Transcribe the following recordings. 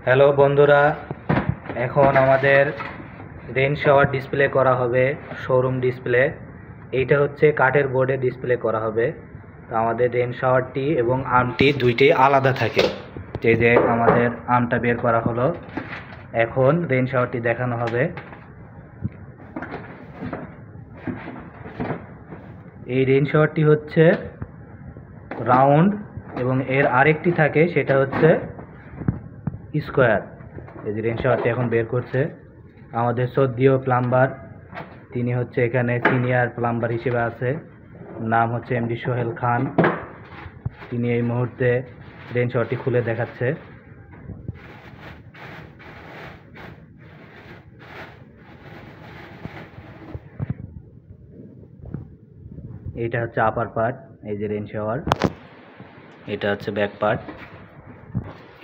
Hello বন্ধুরা, এখন আমাদের রেন শাওয়ার ডিসপ্লে করা হবে শোরুম ডিসপ্লে। এইটা হচ্ছে কাঠের বোর্ডে ডিসপ্লে করা হবে। তো আমাদের রেন শাওয়ারটি এবং আর্মটি দুইটাই আলাদা থাকে। এই যে আমাদের আর্মটা বের করা হলো, এখন রেন শাওয়ারটি দেখানো হবে। এই রেন শাওয়ারটি হচ্ছে রাউন্ড এবং এর আরেকটি থাকে, সেটা হচ্ছে স্কোয়ার। এই যে রেন শাওয়ারটি এখন বের করছে আমাদের শ্রদ্ধেয় প্লাম্বার, তিনি হচ্ছে এখানে সিনিয়র প্লাম্বার হিসেবে আছে, নাম হচ্ছে এমডি সোহেল খান। তিনি এই মুহূর্তে রেন শাওয়ারটি খুলে দেখাচ্ছে। এইটা হচ্ছে আপার পার্ট, এই যে রেন শাওয়ার। এটা হচ্ছে ব্যাক পার্ট।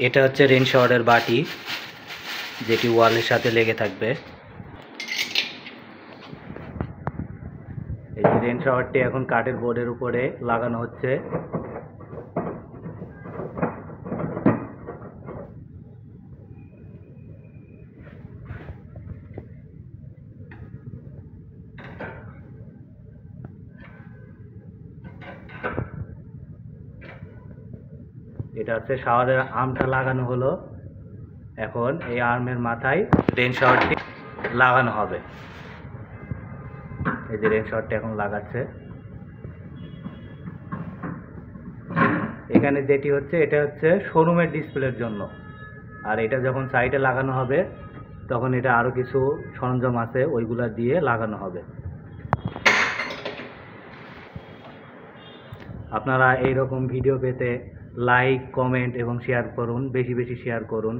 এটা হচ্ছে রেন শাওয়ারের বাটি, যেটি ওয়ালের সাথে লেগে থাকবে। এই যে রেন শাওয়ারটি এখন কাঠের বোর্ডের উপরে লাগানো হচ্ছে। এটা হচ্ছে শাওয়ারের আর্মটা লাগানো হলো। এখন এই আর্মের মাথায় রেন শাওয়ারটি লাগানো হবে। এই যে রেন শাওয়ারটি এখন লাগাচ্ছে। এখানে যেটি হচ্ছে, এটা হচ্ছে শোরুমের ডিসপ্লের জন্য, আর এটা যখন সাইডে লাগানো হবে তখন এটা আরও কিছু সরঞ্জাম আছে, ওইগুলা দিয়ে লাগানো হবে। আপনারা এইরকম ভিডিও পেতে লাইক, কমেন্ট এবং শেয়ার করুন, বেশি বেশি শেয়ার করুন।